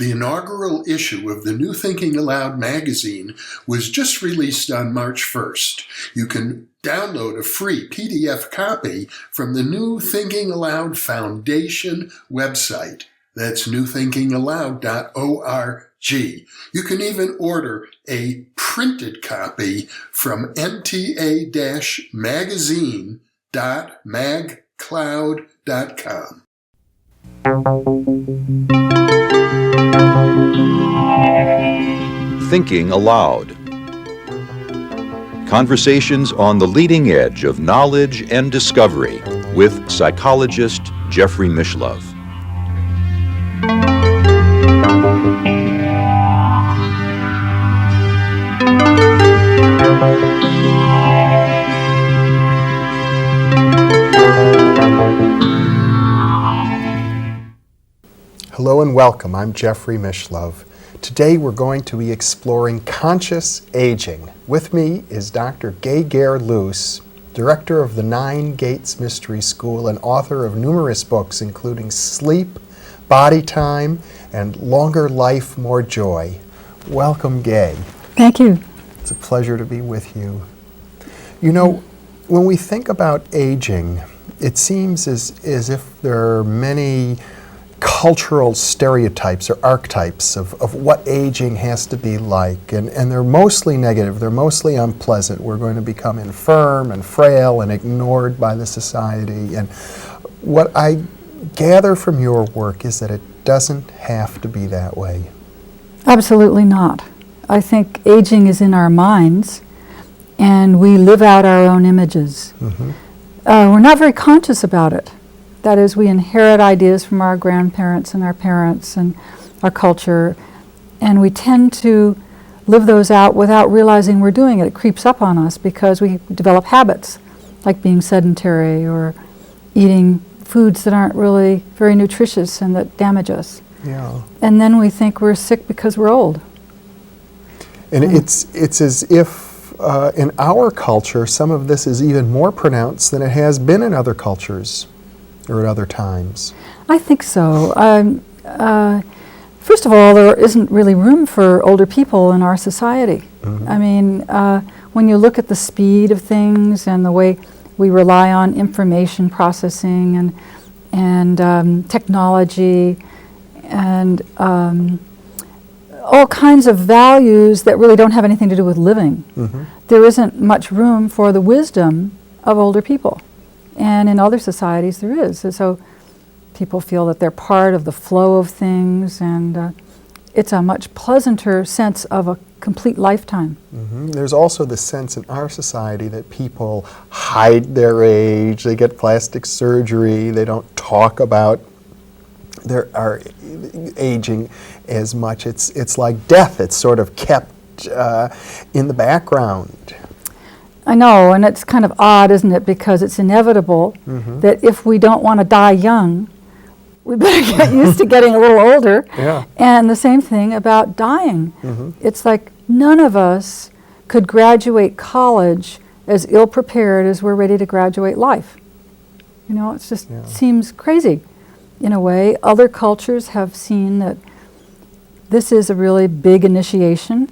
The inaugural issue of the New Thinking Aloud magazine was just released on March 1st. You can download a free PDF copy from the New Thinking Aloud Foundation website. That's newthinkingaloud.org. You can even order a printed copy from nta-magazine.magcloud.com. Thinking Aloud. Conversations on the leading edge of knowledge and discovery with psychologist Jeffrey Mishlove. Hello and welcome. I'm Jeffrey Mishlove. Today we're going to be exploring conscious aging. With me is Dr. Gaer Luce, director of the 9 Gates Mystery School and author of numerous books including Sleep, Body Time, and Longer Life, More Joy. Welcome, Gay. Thank you. It's a pleasure to be with you. You know, when we think about aging, it seems as if there are many cultural stereotypes or archetypes of what aging has to be like, and they're mostly negative, they're mostly unpleasant. We're going to become infirm and frail and ignored by the society. And what I gather from your work is that it doesn't have to be that way. Absolutely not. I think aging is in our minds, and we live out our own images. Mm-hmm. We're not very conscious about it. That is, we inherit ideas from our grandparents and our parents and our culture, and we tend to live those out without realizing we're doing it. It creeps up on us because we develop habits, like being sedentary or eating foods that aren't really very nutritious and that damage us. Yeah. And then we think we're sick because we're old. And it's as if in our culture, some of this is even more pronounced than it has been in other cultures or at other times. I think so. First of all, there isn't really room for older people in our society. Mm-hmm. I mean, when you look at the speed of things and the way we rely on information processing and technology and all kinds of values that really don't have anything to do with living, Mm-hmm. there isn't much room for the wisdom of older people. And in other societies there is. So people feel that they're part of the flow of things, and it's a much pleasanter sense of a complete lifetime. Mm-hmm. There's also the sense in our society that people hide their age, they get plastic surgery, they don't talk about their aging as much. It's like death. It's sort of kept in the background. I know, and it's kind of odd, isn't it? Because it's inevitable Mm-hmm. that if we don't want to die young, we better get used to getting a little older. Yeah. And the same thing about dying. Mm-hmm. It's like none of us could graduate college as ill-prepared as we're ready to graduate life. You know, it just seems crazy in a way. Other cultures have seen that this is a really big initiation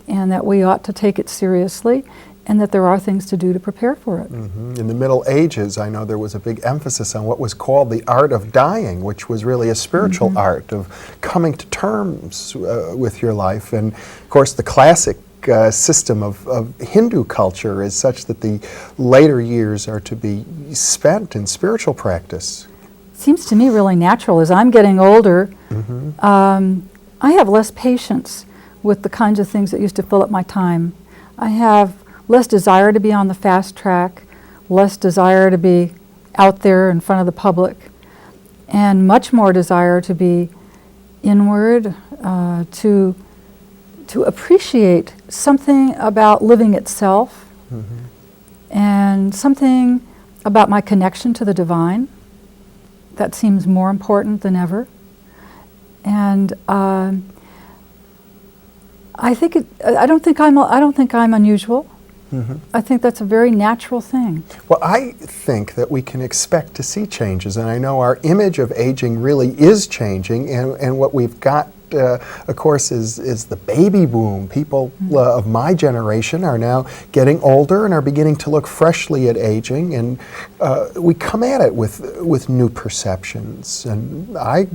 and that we ought to take it seriously, and that there are things to do to prepare for it. Mm-hmm. In the Middle Ages, I know there was a big emphasis on what was called the art of dying, which was really a spiritual Mm-hmm. art of coming to terms with your life. And of course, the classic system of Hindu culture is such that the later years are to be spent in spiritual practice. Seems to me really natural. As I'm getting older, Mm-hmm. I have less patience with the kinds of things that used to fill up my time. I have less desire to be on the fast track, less desire to be out there in front of the public, and much more desire to be inward, to appreciate something about living itself, Mm-hmm. and something about my connection to the divine. That seems more important than ever. And I don't think I'm unusual. Mm-hmm. I think that's a very natural thing. Well, I think that we can expect to see changes, and I know our image of aging really is changing, and what we've got of course, is the baby boom. People of my generation are now getting older and are beginning to look freshly at aging, and we come at it with new perceptions. And I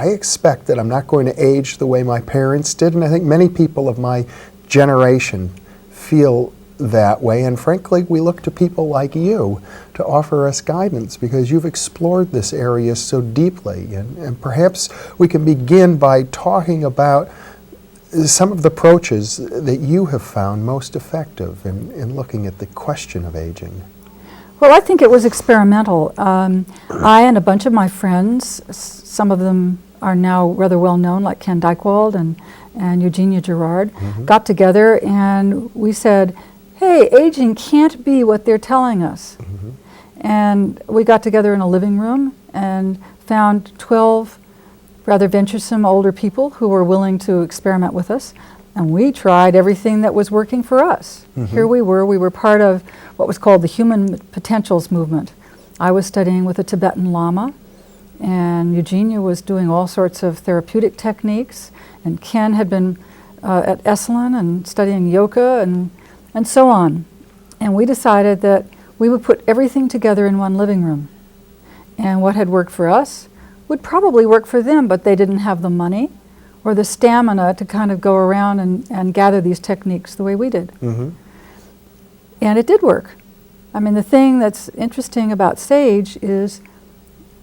expect that I'm not going to age the way my parents did, and I think many people of my generation feel that way, and frankly we look to people like you to offer us guidance because you've explored this area so deeply, and perhaps we can begin by talking about some of the approaches that you have found most effective in looking at the question of aging. Well, I think it was experimental. I and a bunch of my friends, some of them are now rather well known, like Ken Dykewald and Eugenia Gerard, got together and we said, hey, aging can't be what they're telling us. And we got together in a living room and found 12 rather venturesome older people who were willing to experiment with us. And we tried everything that was working for us. Here we were part of what was called the Human Potentials Movement. I was studying with a Tibetan Lama, and Eugenia was doing all sorts of therapeutic techniques, and Ken had been at Esalen and studying yoga and so on. And we decided that we would put everything together in one living room. And what had worked for us would probably work for them, but they didn't have the money or the stamina to kind of go around and gather these techniques the way we did. And it did work. I mean, the thing that's interesting about SAGE is,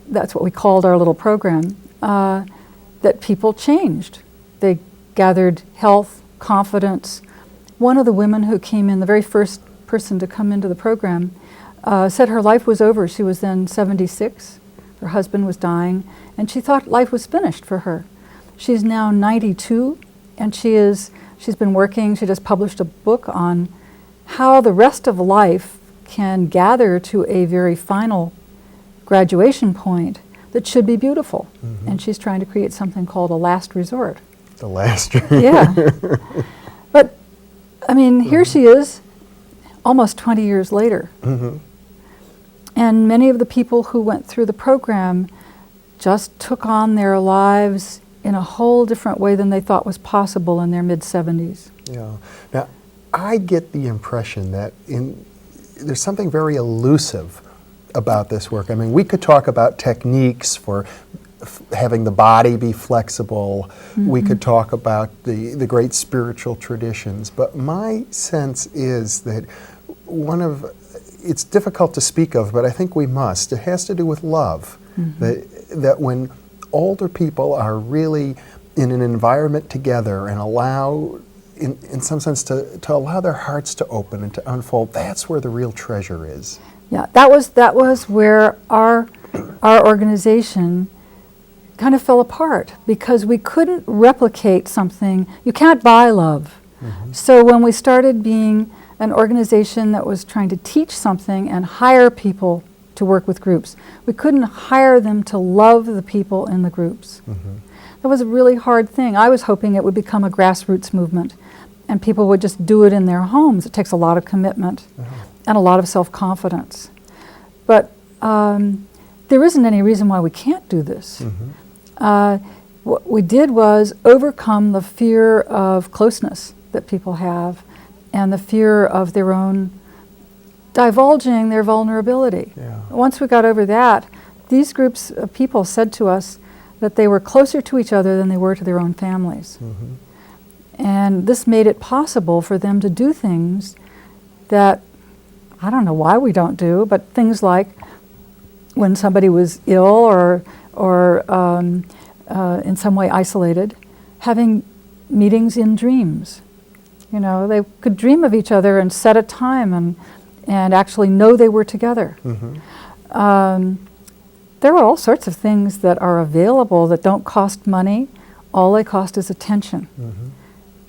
that's what we called our little program, that people changed. They gathered health, confidence. One of the women who came in, the very first person to come into the program, said her life was over. She was then 76. Her husband was dying, and she thought life was finished for her. She's now 92, and she's been working. She just published a book on how the rest of life can gather to a very final graduation point that should be beautiful. And she's trying to create something called a last resort. The last. Yeah. But, I mean, here she is, almost 20 years later. And many of the people who went through the program just took on their lives in a whole different way than they thought was possible in their mid-70s. Yeah. Now, I get the impression that there's something very elusive about this work. I mean, we could talk about techniques for having the body be flexible. We could talk about the great spiritual traditions. But my sense is that it's difficult to speak of, but I think we must. It has to do with love. That when older people are really in an environment together and allow, in some sense, to allow their hearts to open and to unfold, that's where the real treasure is. Yeah, that was where our organization kind of fell apart, because we couldn't replicate something. You can't buy love. So when we started being an organization that was trying to teach something and hire people to work with groups, we couldn't hire them to love the people in the groups. That was a really hard thing. I was hoping it would become a grassroots movement and people would just do it in their homes. It takes a lot of commitment and a lot of self-confidence. But there isn't any reason why we can't do this. What we did was overcome the fear of closeness that people have and the fear of their own divulging their vulnerability. Once we got over that, these groups of people said to us that they were closer to each other than they were to their own families. And this made it possible for them to do things that I don't know why we don't do, but things like when somebody was ill or in some way isolated, having meetings in dreams. You know, they could dream of each other and set a time and actually know they were together. There are all sorts of things that are available that don't cost money. All they cost is attention.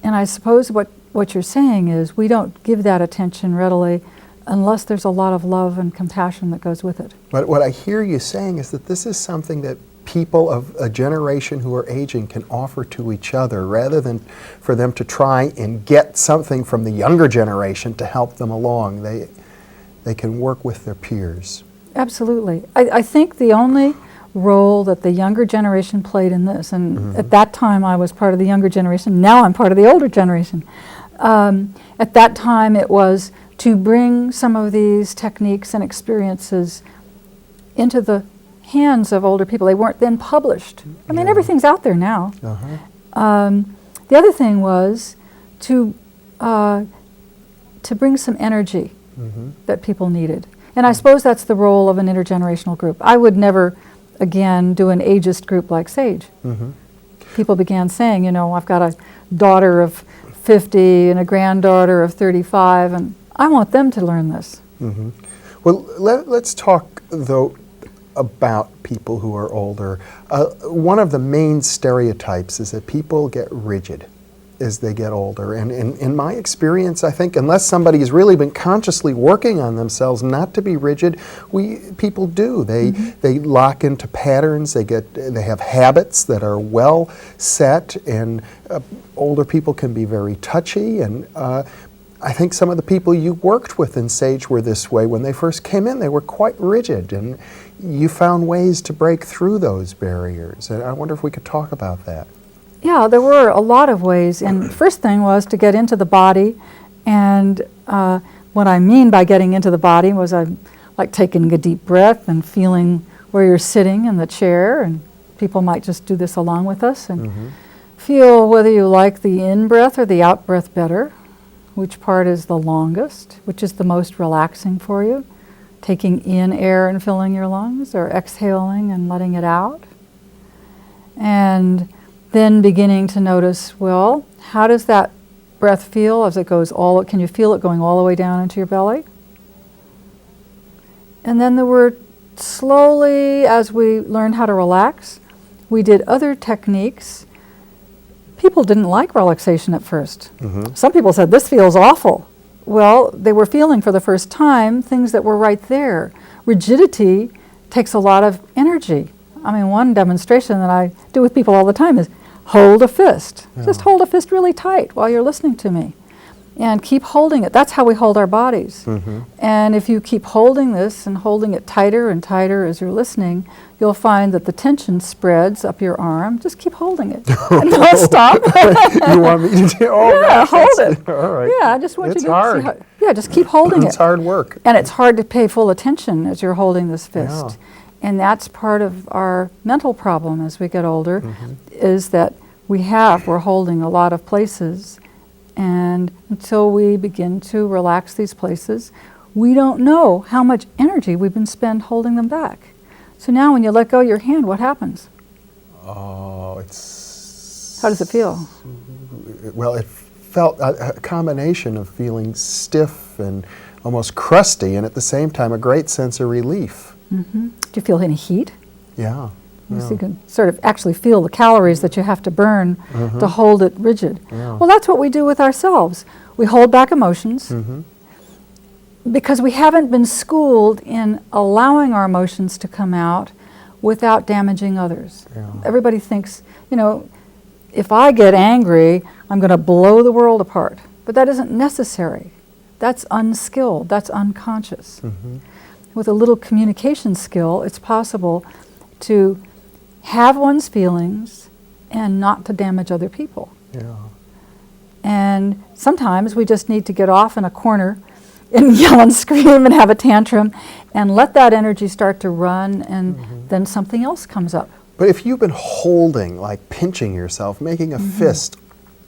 And I suppose what you're saying is we don't give that attention readily unless there's a lot of love and compassion that goes with it. But what I hear you saying is that this is something that people of a generation who are aging can offer to each other rather than for them to try and get something from the younger generation to help them along. They can work with their peers. Absolutely. I think the only role that the younger generation played in this. And at that time, I was part of the younger generation. Now I'm part of the older generation. At that time, it was to bring some of these techniques and experiences into the hands of older people. They weren't then published. I mean, everything's out there now. The other thing was to bring some energy that people needed. And I suppose that's the role of an intergenerational group. I would never, again, do an ageist group like SAGE. People began saying, you know, I've got a daughter of 50 and a granddaughter of 35, and I want them to learn this. Well, let's talk, though, about people who are older. One of the main stereotypes is that people get rigid as they get older. And in my experience, I think, unless somebody has really been consciously working on themselves not to be rigid, people do. They lock into patterns. They have habits that are well set, and older people can be very touchy. And I think some of the people you worked with in SAGE were this way. When they first came in, they were quite rigid, and you found ways to break through those barriers. And I wonder if we could talk about that. Yeah, there were a lot of ways. And first thing was to get into the body. And what I mean by getting into the body was I like taking a deep breath and feeling where you're sitting in the chair. And people might just do this along with us and feel whether you like the in-breath or the out-breath better, which part is the longest, which is the most relaxing for you. Taking in air and filling your lungs, or exhaling and letting it out. And then beginning to notice, well, how does that breath feel as it goes can you feel it going all the way down into your belly? And then there were slowly, as we learned how to relax, we did other techniques. People didn't like relaxation at first. Some people said, this feels awful. Well, they were feeling for the first time things that were right there. Rigidity takes a lot of energy. I mean, one demonstration that I do with people all the time is hold a fist. Just hold a fist really tight while you're listening to me. And keep holding it. That's how we hold our bodies. And if you keep holding this and holding it tighter and tighter as you're listening, you'll find that the tension spreads up your arm. Just keep holding it. And don't stop. You want me to do? Oh, yeah, gosh, hold it. All right. Yeah, I just want It's you to hard. see how, just keep holding it. It's hard work. And it's hard to pay full attention as you're holding this fist. And that's part of our mental problem as we get older, is that we're holding a lot of places, and until we begin to relax these places, we don't know how much energy we've been spent holding them back. So now when you let go of your hand, what happens? Oh, it's... How does it feel? Well, it felt a combination of feeling stiff and almost crusty, and at the same time a great sense of relief. Do you feel any heat? Yeah. So you can sort of actually feel the calories that you have to burn to hold it rigid. Well, that's what we do with ourselves. We hold back emotions because we haven't been schooled in allowing our emotions to come out without damaging others. Everybody thinks, you know, if I get angry, I'm going to blow the world apart. But that isn't necessary. That's unskilled. That's unconscious. With a little communication skill, it's possible to have one's feelings and not to damage other people. And sometimes we just need to get off in a corner and yell and scream and have a tantrum and let that energy start to run, and then something else comes up. But if you've been holding, like pinching yourself, making a fist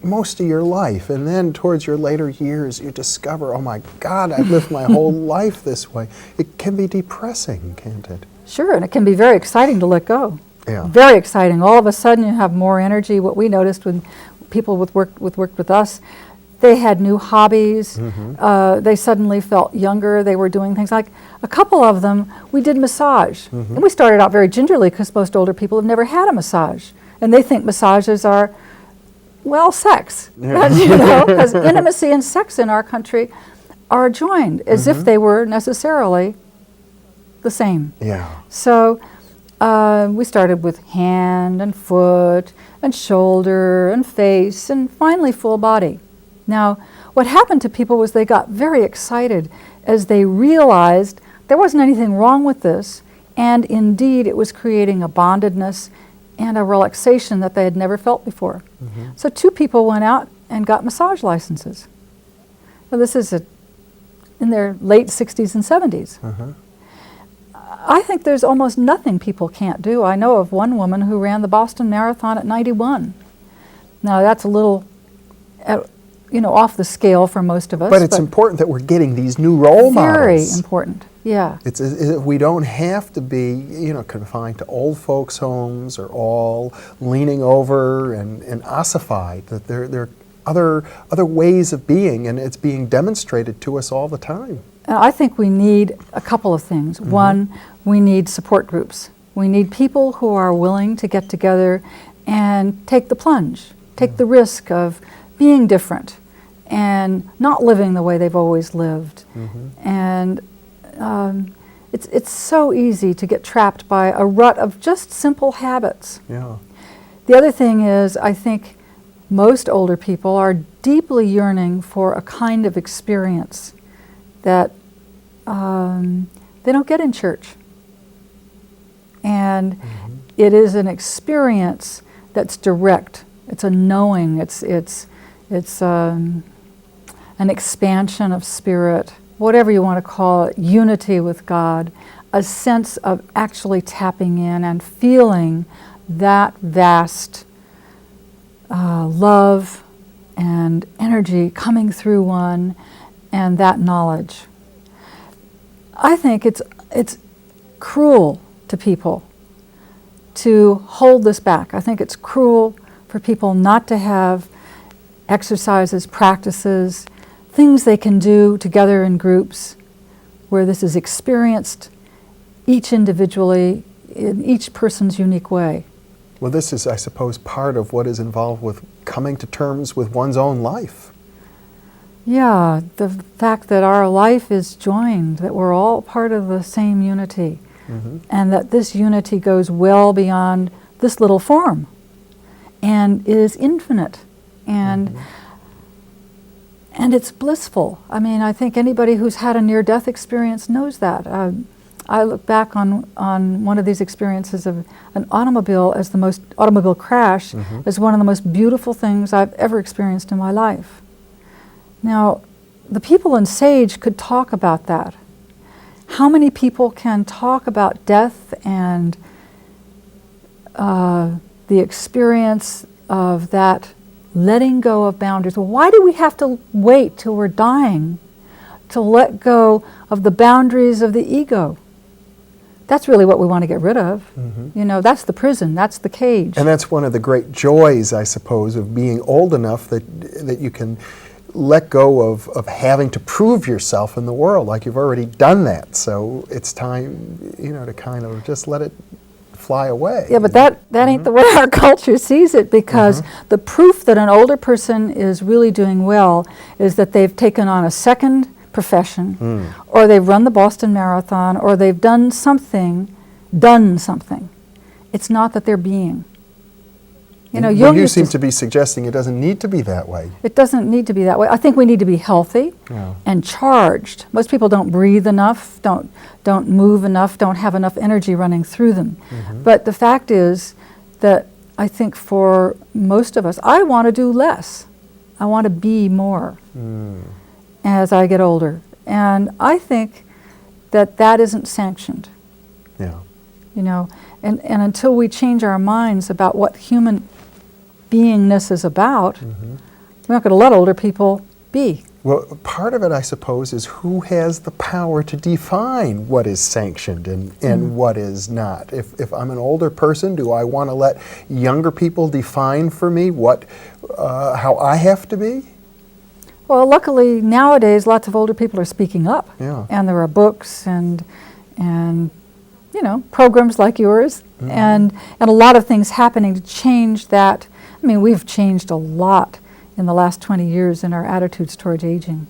most of your life, and then towards your later years you discover, oh my God, I've lived my whole life this way, it can be depressing, can't it? Sure, and it can be very exciting to let go. Yeah. Very exciting. All of a sudden you have more energy. What we noticed when people worked with us, they had new hobbies. They suddenly felt younger. They were doing things like, a couple of them, we did massage. And we started out very gingerly because most older people have never had a massage. And they think massages are, well, sex. You know, because intimacy and sex in our country are joined as if they were necessarily the same. So we started with hand and foot and shoulder and face and finally full body. Now, what happened to people was they got very excited as they realized there wasn't anything wrong with this, And indeed, it was creating a bondedness and a relaxation that they had never felt before. So 2 people went out and got massage licenses. Now, this is in their late 60s and 70s. I think there's almost nothing people can't do. I know of one woman who ran the Boston Marathon at 91. Now, that's a little, off the scale for most of us. But it's important that we're getting these new role models. Very important, yeah. We don't have to be, confined to old folks' homes or all leaning over and ossified. That there are other ways of being, and it's being demonstrated to us all the time. And I think we need a couple of things. One, we need support groups. We need people who are willing to get together and take the plunge, take the risk of being different and not living the way they've always lived. And it's so easy to get trapped by a rut of just simple habits. Yeah. The other thing is, I think most older people are deeply yearning for a kind of experience that they don't get in church. And it is an experience that's direct. It's a knowing. It's an expansion of spirit, whatever you want to call it, unity with God, a sense of actually tapping in and feeling that vast love and energy coming through one, and that knowledge. I think it's cruel to people to hold this back. I think it's cruel for people not to have exercises, practices, things they can do together in groups where this is experienced each individually in each person's unique way. Well, this is, I suppose, part of what is involved with coming to terms with one's own life. Yeah, the fact that our life is joined, that we're all part of the same unity, and that this unity goes well beyond this little form and is infinite, and it's blissful. I mean, I think anybody who's had a near-death experience knows that. I look back on one of these experiences of an automobile crash as one of the most beautiful things I've ever experienced in my life. Now, the people in Sage could talk about that. How many people can talk about death and the experience of that letting go of boundaries? Well, why do we have to wait till we're dying to let go of the boundaries of the ego? That's really what we want to get rid of. That's the prison, that's the cage. And that's one of the great joys, I suppose, of being old enough that you can let go of having to prove yourself in the world, like you've already done that. So it's time, to kind of just let it fly away. Yeah, but that ain't the way our culture sees it, because the proof that an older person is really doing well is that they've taken on a second profession, or they've run the Boston Marathon, or they've done something. It's not that they're being. You seem to be suggesting it doesn't need to be that way. It doesn't need to be that way. I think we need to be healthy and charged. Most people don't breathe enough, don't move enough, don't have enough energy running through them. But the fact is that I think for most of us, I want to do less. I want to be more as I get older. And I think that isn't sanctioned. Yeah. And until we change our minds about what human beingness is about, we're not going to let older people be. Well, part of it, I suppose, is who has the power to define what is sanctioned and what is not. If I'm an older person, do I want to let younger people define for me how I have to be? Well, luckily, nowadays, lots of older people are speaking up. Yeah. And there are books and programs like yours, and a lot of things happening to change that. I mean, we've changed a lot in the last 20 years in our attitudes towards aging.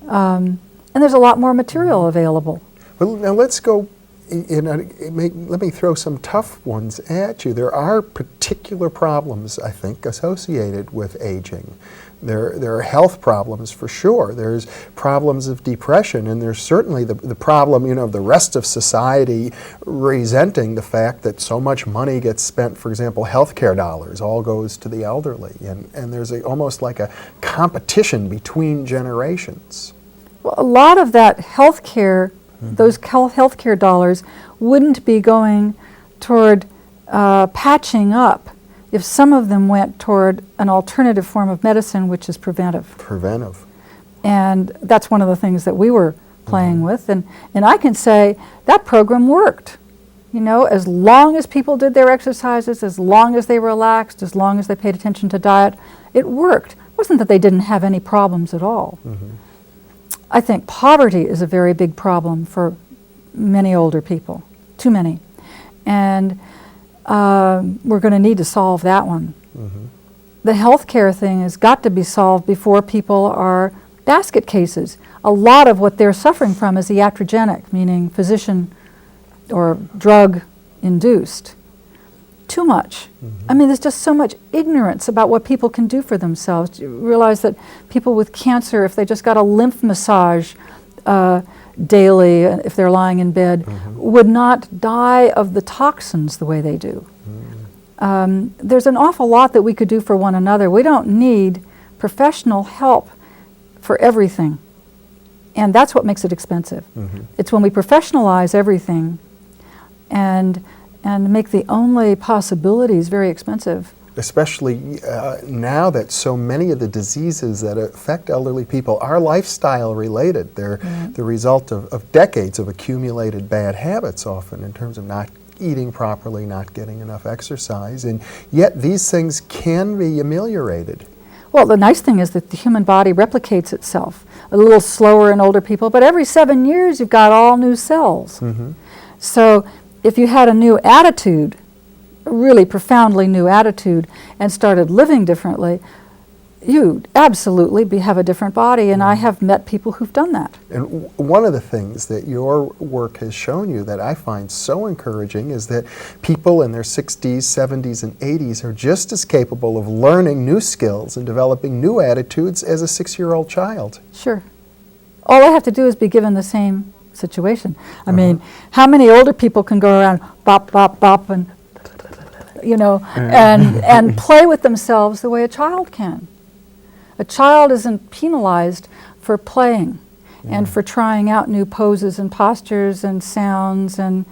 And there's a lot more material available. Well, now let's go, let me throw some tough ones at you. There are particular particular problems, I think, associated with aging. There are health problems for sure. There's problems of depression, and there's certainly the problem, of the rest of society resenting the fact that so much money gets spent, for example, healthcare dollars all goes to the elderly, and there's almost like a competition between generations. Well, a lot of that healthcare, those healthcare dollars wouldn't be going toward patching up if some of them went toward an alternative form of medicine, which is preventive. Preventive. And that's one of the things that we were playing with. And I can say that program worked. As long as people did their exercises, as long as they relaxed, as long as they paid attention to diet, it worked. It wasn't that they didn't have any problems at all. I think poverty is a very big problem for many older people, too many. And we're going to need to solve that one. The healthcare thing has got to be solved before people are basket cases. A lot of what they're suffering from is iatrogenic, meaning physician or drug induced. Too much. I mean, there's just so much ignorance about what people can do for themselves. You realize that people with cancer, if they just got a lymph massage daily, if they're lying in bed, would not die of the toxins the way they do. There's an awful lot that we could do for one another. We don't need professional help for everything. And that's what makes it expensive. It's when we professionalize everything and make the only possibilities very expensive. Especially now that so many of the diseases that affect elderly people are lifestyle related. They're the result of decades of accumulated bad habits often in terms of not eating properly, not getting enough exercise, and yet these things can be ameliorated. Well, the nice thing is that the human body replicates itself a little slower in older people, but every 7 years you've got all new cells. So if you had a new attitude, a really profoundly new attitude, and started living differently, you absolutely have a different body, and I have met people who've done that. And one of the things that your work has shown you that I find so encouraging is that people in their 60s, 70s, and 80s are just as capable of learning new skills and developing new attitudes as a 6-year-old child. Sure. All I have to do is be given the same situation. I mean, how many older people can go around bop, bop, bop, and and play with themselves the way a child can? A child isn't penalized for playing and for trying out new poses and postures and sounds and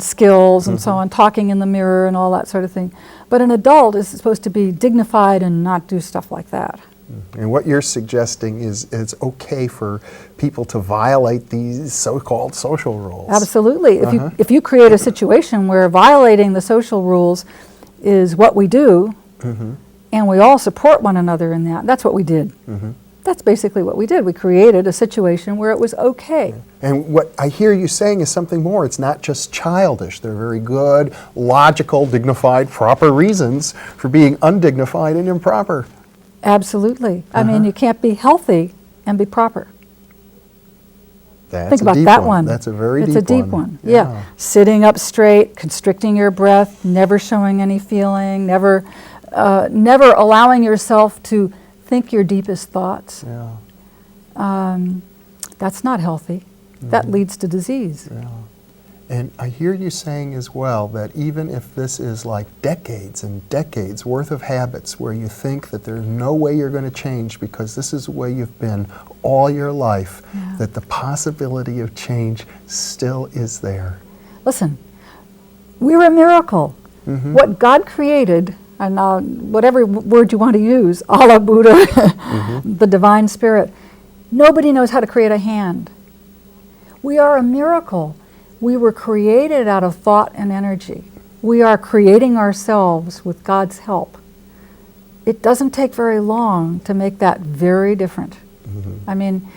skills and so on, talking in the mirror and all that sort of thing. But an adult is supposed to be dignified and not do stuff like that. And what you're suggesting is it's okay for people to violate these so-called social rules. Absolutely. If you create a situation where violating the social rules is what we do, and we all support one another in that, that's what we did. That's basically what we did. We created a situation where it was okay. And what I hear you saying is something more. It's not just childish. They're very good, logical, dignified, proper reasons for being undignified and improper. Absolutely. I mean, you can't be healthy and be proper. That's Think a about deep that one. one. That's a very It's deep a deep one. Yeah. Sitting up straight, constricting your breath, never showing any feeling, never allowing yourself to think your deepest thoughts. That's not healthy. That leads to disease. And I hear you saying as well that even if this is like decades and decades worth of habits where you think that there's no way you're going to change because this is the way you've been all your life, that the possibility of change still is there. Listen, we're a miracle. What God created, and whatever word you want to use, Allah, Buddha, the divine spirit, nobody knows how to create a hand. We are a miracle. We were created out of thought and energy. We are creating ourselves with God's help. It doesn't take very long to make that very different. I mean,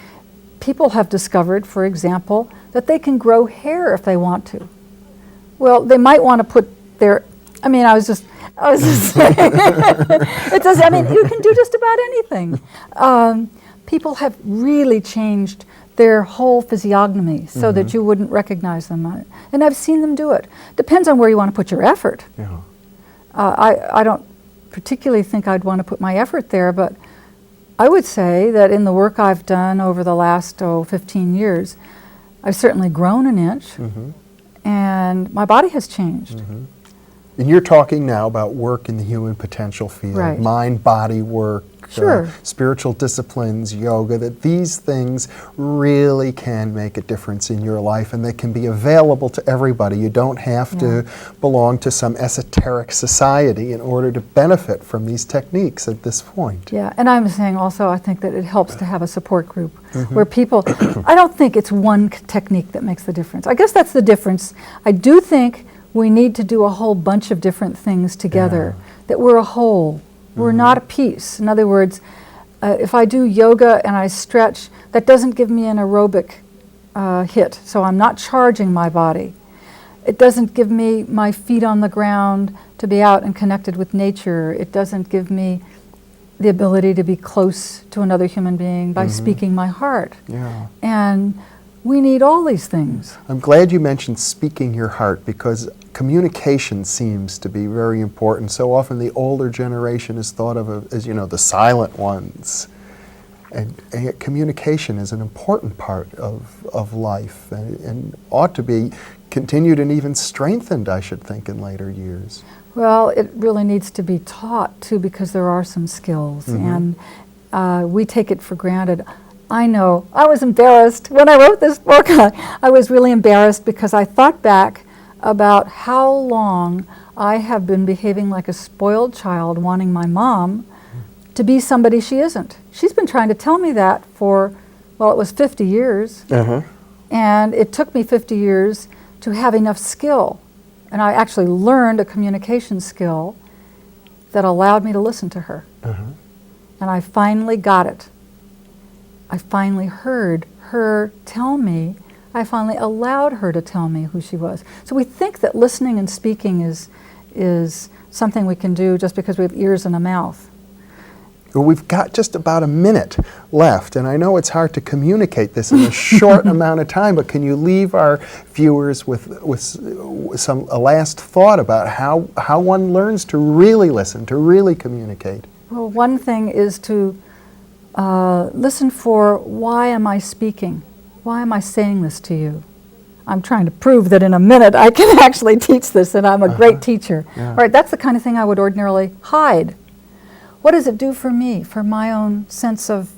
people have discovered, for example, that they can grow hair if they want to. Well, they might want to put their, I was just saying, it does, you can do just about anything. People have really changed their whole physiognomy so that you wouldn't recognize them. And I've seen them do it. Depends on where you want to put your effort. I don't particularly think I'd want to put my effort there, but I would say that in the work I've done over the last 15 years, I've certainly grown an inch, and my body has changed. And you're talking now about work in the human potential field, Right. mind-body work, Sure. spiritual disciplines, yoga, that these things really can make a difference in your life, and they can be available to everybody. You don't have to belong to some esoteric society in order to benefit from these techniques at this point. Yeah, and I'm saying also I think that it helps to have a support group where people, I don't think it's one technique that makes the difference. I guess that's the difference. I do think we need to do a whole bunch of different things together, that we're a whole. We're not a piece. In other words, if I do yoga and I stretch, that doesn't give me an aerobic hit, so I'm not charging my body. It doesn't give me my feet on the ground to be out and connected with nature. It doesn't give me the ability to be close to another human being by speaking my heart. Yeah. And we need all these things. I'm glad you mentioned speaking your heart, because communication seems to be very important. So often the older generation is thought of as, the silent ones. And yet communication is an important part of life, and ought to be continued and even strengthened, I should think, in later years. Well, it really needs to be taught, too, because there are some skills, and we take it for granted. I know, I was embarrassed. When I wrote this book, I was really embarrassed because I thought back about how long I have been behaving like a spoiled child, wanting my mom to be somebody she isn't. She's been trying to tell me that for, well, it was 50 years. And it took me 50 years to have enough skill. And I actually learned a communication skill that allowed me to listen to her. And I finally got it. I finally heard her tell me, I finally allowed her to tell me who she was. So we think that listening and speaking is something we can do just because we have ears and a mouth. Well, we've got just about a minute left, and I know it's hard to communicate this in a short amount of time, but can you leave our viewers with a last thought about how one learns to really listen, to really communicate? Well, one thing is to listen for, why am I speaking? Why am I saying this to you? I'm trying to prove that in a minute I can actually teach this, and I'm a great teacher. All right, that's the kind of thing I would ordinarily hide. What does it do for me, for my own sense of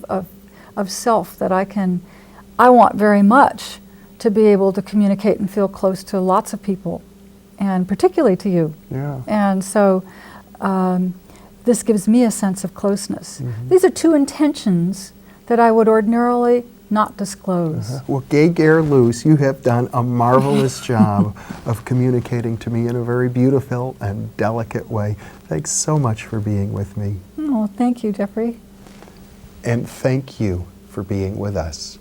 self, that I want very much to be able to communicate and feel close to lots of people, and particularly to you. Yeah. And so this gives me a sense of closeness. These are two intentions that I would ordinarily not disclose. Well, Gaer Luce, you have done a marvelous job of communicating to me in a very beautiful and delicate way. Thanks so much for being with me. Oh, thank you, Jeffrey. And thank you for being with us.